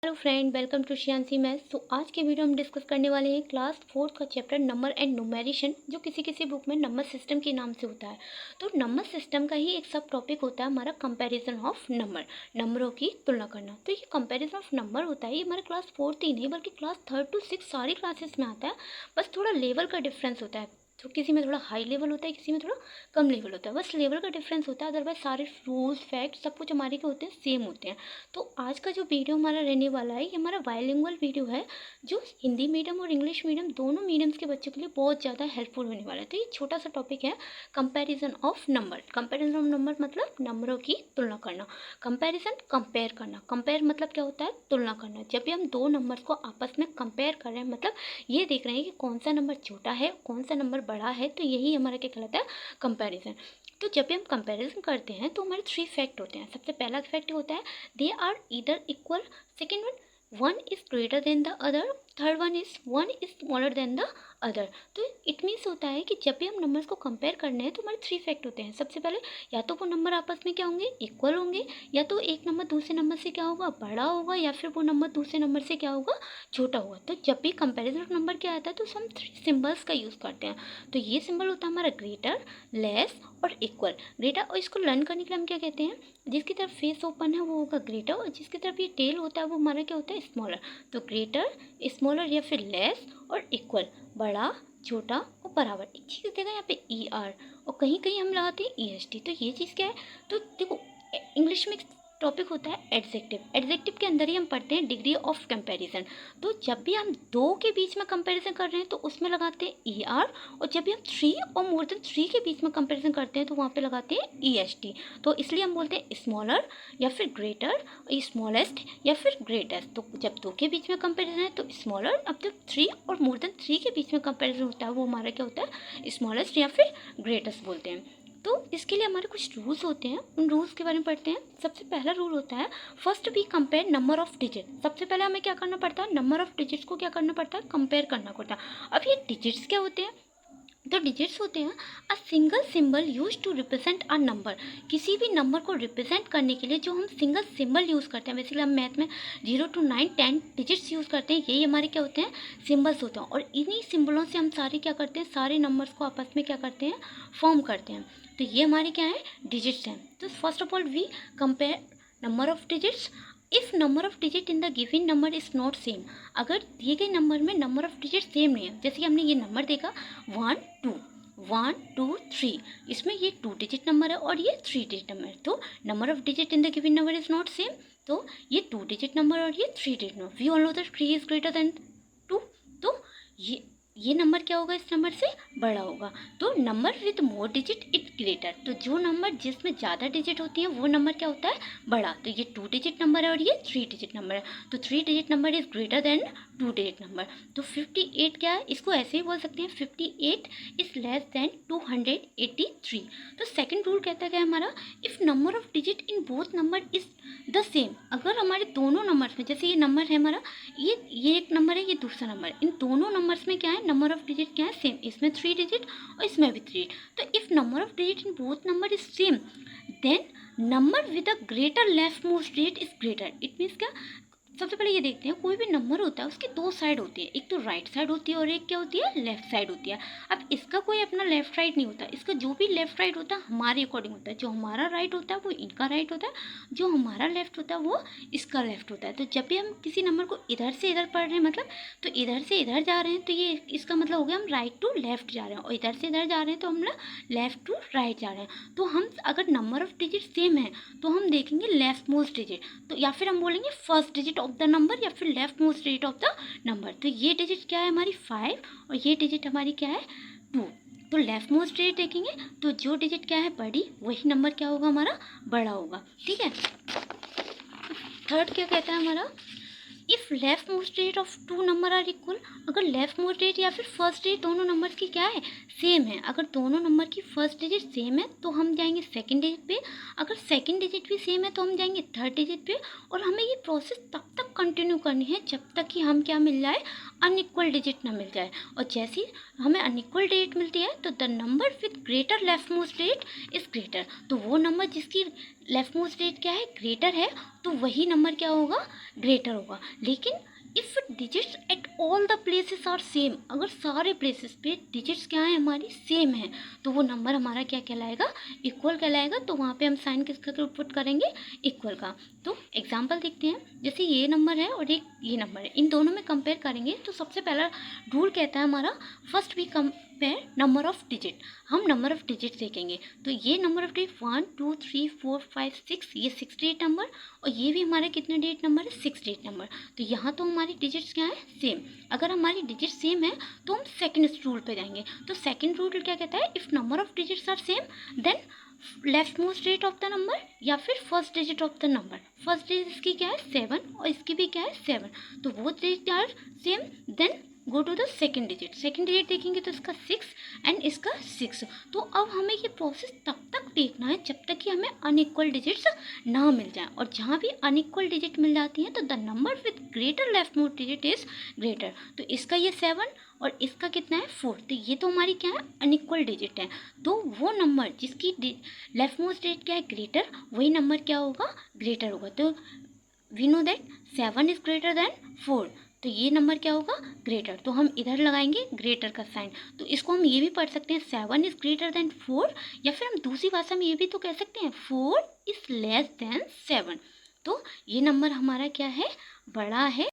Hello friend, welcome to शियांसी maths. तो आज के वीडियो हम डिस्कस करने वाले हैं क्लास 4 का चैप्टर नंबर एंड न्यूमेरिशन, जो किसी किसी बुक में नंबर सिस्टम के नाम से होता है। तो नंबर सिस्टम का ही एक सब टॉपिक होता है हमारा कंपैरिजन ऑफ नंबर, नंबरों की तुलना करना। तो ये कंपैरिजन ऑफ नंबर होता है, ये हमारे क्लास 4 ही नहीं बल्कि क्लास 3 to 6 सारी क्लासेस में आता है। बस थोड़ा लेवल का डिफरेंस होता है, तो किसी में थोड़ा हाई लेवल होता है, किसी में थोड़ा कम लेवल होता है, बस लेवल का डिफरेंस होता है। अदरवाइज सारे रूल्स फैक्ट सब कुछ हमारे के होते हैं, सेम होते हैं। तो आज का जो वीडियो हमारा रहने वाला है, ये हमारा बायलिंगुअल वीडियो है, जो हिंदी मीडियम और इंग्लिश मीडियम दोनों मीडियम्स के बच्चों के लिए बहुत ज़्यादा हेल्पफुल होने वाला है। तो ये छोटा सा टॉपिक है, comparison of number. Comparison of number मतलब नंबरों की तुलना करना। कंपैरिजन कंपेयर करना, कंपेयर मतलब क्या होता है, तुलना करना। जब भी हम दो नंबर्स को आपस में कंपेयर कर रहे हैं, मतलब ये देख रहे हैं कि कौन सा नंबर छोटा है कौन सा नंबर बड़ा है, तो यही हमारा क्या कहलाता है, कंपैरिजन। तो जब भी हम कंपैरिजन करते हैं तो हमारे 3 फैक्ट होते हैं। सबसे पहला फैक्ट होता है they are either equal, second one is greater than the other, third one is smaller than the other. तो इट मीन्स होता है कि जब भी हम नंबर्स को कंपेयर करने हैं तो हमारे 3 फैक्ट होते हैं। सबसे पहले या तो वो नंबर आपस में क्या होंगे, इक्वल होंगे, या तो एक नंबर दूसरे नंबर से क्या होगा, बड़ा होगा, या फिर वो नंबर दूसरे नंबर से क्या होगा, छोटा होगा। तो जब भी कंपैरिजन ऑफ नंबर क्या आता है तो हम 3 सिम्बल्स का यूज़ करते हैं। तो ये सिंबल होता है हमारा ग्रेटर, लेस और इक्वल। ग्रेटर, और इसको लर्न करने के लिए हम क्या कहते हैं, जिसकी तरफ फेस ओपन है वो होगा ग्रेटर, और जिसकी तरफ ये टेल होता है वो हमारा क्या होता है, स्मॉलर। तो ग्रेटर, स्मॉलर या फिर लेस और इक्वल, बड़ा, छोटा और बराबर। एक चीज़ देगा यहाँ पे ई आर, और कहीं कहीं हम लगाते हैं ई एस टी। तो ये चीज़ क्या है, तो देखो इंग्लिश में टॉपिक होता है एडजेक्टिव। एडजेक्टिव के अंदर ही हम पढ़ते हैं डिग्री ऑफ कंपैरिजन। तो जब भी हम दो के बीच में कंपैरिजन कर रहे हैं तो उसमें लगाते हैं ई आर, और जब भी हम 3 और मोर देन 3 के बीच में कंपैरिजन करते हैं तो वहाँ पे लगाते हैं ई एस टी। तो इसलिए हम बोलते हैं स्मॉलर या फिर ग्रेटर, स्मॉलेस्ट या फिर ग्रेटेस्ट। तो जब दो के बीच में कंपैरिजन है तो स्मॉलर, अब जब 3 और मोर देन 3 के बीच में कंपैरिजन होता है वो हमारा क्या होता है, स्मॉलेस्ट या फिर ग्रेटेस्ट बोलते हैं। तो इसके लिए हमारे कुछ रूल्स होते हैं, उन रूल्स के बारे में पढ़ते हैं। सबसे पहला रूल होता है first we compare number of digit. सबसे पहले हमें क्या करना पड़ता है, नंबर ऑफ डिजिट्स को क्या करना पड़ता है, कंपेयर करना पड़ता है। अब ये डिजिट्स क्या होते हैं, तो डिजिट्स होते हैं a single symbol use to represent a number. किसी भी नंबर को रिप्रेजेंट करने के लिए जो हम सिंगल सिंबल यूज़ करते हैं, बेसिकली हम मैथ में 0 to 9 10 डिजिट्स यूज़ करते हैं, यही हमारे क्या होते हैं, सिंबल्स होते हैं। और इन्हीं सिंबलों से हम सारे क्या करते हैं, सारे नंबर्स को आपस में क्या करते हैं, फॉर्म करते हैं। तो ये हमारे क्या है, डिजिट्स हैं। तो first of all we compare number of digits. If number of digit in the given number is not same, अगर दिए गए नंबर में नंबर ऑफ डिजिट सेम नहीं है, जैसे कि हमने ये नंबर देखा 1 2 1 2 3, इसमें ये 2 डिजिट नंबर है और ये 3 डिजिट नंबर है, तो number of digit in the given number is not same. तो ये 2 डिजिट नंबर और ये 3 digit number, we all know that 3 is greater than 2। तो ये नंबर क्या होगा, इस नंबर से बड़ा होगा। तो number with more digit it greater, तो जो नंबर जिसमें ज़्यादा डिजिट होती है वो नंबर क्या होता है, बड़ा। तो ये 2 डिजिट नंबर है और ये 3 डिजिट नंबर है, तो 3 digit number is greater than 2 digit number. तो 58 क्या है, इसको ऐसे ही बोल सकते हैं 58 इज़ लेस देन 283। तो सेकेंड रूल कहता है क्या हमारा, if number of digit in both number is the same. अगर हमारे दोनों नंबर्स में, जैसे ये नंबर है हमारा, ये एक नंबर है, ये दूसरा नंबर है, इन दोनों नंबर्स में क्या है, नंबर ऑफ डिजिट क्या है, सेम। इसमें 3 डिजिट और इसमें भी 3। तो if number of digit in both number is same then number with a greater left most digit is greater. It means क्या, सबसे पहले ये देखते हैं, कोई भी नंबर होता है उसकी 2 साइड होती है, एक तो राइट साइड होती है और एक क्या होती है, लेफ्ट साइड होती है। अब इसका कोई अपना लेफ्ट राइट नहीं होता, इसका जो भी लेफ्ट राइट होता है हमारे अकॉर्डिंग होता है। जो हमारा राइट होता है वो इनका राइट होता है, जो हमारा लेफ्ट होता है वो इसका लेफ्ट होता है। तो जब भी हम किसी नंबर को इधर से इधर पढ़ रहे हैं, मतलब तो इधर से इधर जा रहे हैं, तो ये इसका मतलब हो गया हम राइट टू लेफ्ट जा रहे हैं, और इधर से इधर जा रहे हैं तो हम लेफ्ट टू राइट जा रहे हैं। तो हम अगर नंबर ऑफ डिजिट सेम है तो हम देखेंगे लेफ्ट मोस्ट डिजिट, तो या फिर हम बोलेंगे first digit of the number या फिर left most digit of the number. तो ये डिजिट क्या है हमारी 5 और ये डिजिट हमारी क्या है 2। तो लेफ्ट मोस्ट डिजिट देखेंगे तो जो डिजिट क्या है बड़ी, वही नंबर क्या होगा हमारा, बड़ा होगा। ठीक है। थर्ड क्या कहता है हमारा, if left most digit of 2 number are equal. अगर लेफ्ट मोस्ट डिजिट या फिर फर्स्ट डिजिट दोनों नंबर्स की क्या है, सेम है। अगर दोनों नंबर की फर्स्ट डिजिट सेम है तो हम जाएंगे सेकंड डिजिट पे, अगर सेकंड डिजिट भी सेम है तो हम जाएंगे थर्ड डिजिट पे। और हमें ये प्रोसेस तब तक कंटिन्यू करनी है जब तक कि हम क्या मिल जाए, अनइक्वल डिजिट ना मिल जाए। और जैसे ही हमें अनइक्वल डिजिट मिलती है तो the number with greater left most digit is greater, तो वो नंबर जिसकी लेफ्ट मोस्ट डिजिट क्या है, ग्रेटर है, तो वही नंबर क्या होगा, ग्रेटर होगा। लेकिन if digits at all the places are same, अगर सारे प्लेसेस पे डिजिट्स क्या है हमारी सेम है, तो वो नंबर हमारा क्या कहलाएगा, इक्वल कहलाएगा। तो वहाँ पे हम साइन किसका पुट करेंगे, इक्वल का। तो एग्जांपल देखते हैं, जैसे ये नंबर है और एक ये नंबर है, इन दोनों में कंपेयर करेंगे तो सबसे पहला रूल कहता है हमारा, first we compare number of digit. हम नंबर ऑफ डिजिट देखेंगे, तो ये नंबर ऑफ डिजिट 1 2 3 4 5 6, ये 68 नंबर, और ये भी हमारे कितने डिजिट नंबर है, 68 नंबर। तो यहाँ तो हमारी डिजिट्स क्या है, सेम। अगर हमारी डिजिट सेम है तो हम सेकंड रूल पे जाएंगे। तो सेकंड रूल क्या कहता है, if number of digits are same then left most digit of the number, या फिर first digit of the number. First digit इसकी क्या है 7 और इसकी भी क्या है 7, तो वो digit are same, then go to the second digit. Second digit देखेंगे तो इसका 6 एंड इसका 6। तो अब हमें ये प्रोसेस तब तक देखना है जब तक कि हमें अनइक्वल डिजिट्स ना मिल जाए, और जहाँ भी अनइक्वल डिजिट मिल जाती हैं तो the number with greater left most digit is greater. तो इसका ये 7 और इसका कितना है 4, तो ये तो हमारी क्या है अनइक्वल डिजिट है। तो वो नंबर जिसकी लेफ्ट मोस्ट डिजिट क्या है ग्रेटर, वही नंबर क्या होगा, ग्रेटर होगा। तो we know that 7 is greater than 4, तो ये नंबर क्या होगा, ग्रेटर। तो हम इधर लगाएंगे ग्रेटर का साइन। तो इसको हम ये भी पढ़ सकते हैं 7 इज ग्रेटर देन 4, या फिर हम दूसरी भाषा में ये भी तो कह सकते हैं 4 इज लेस देन 7। तो ये नंबर हमारा क्या है, बड़ा है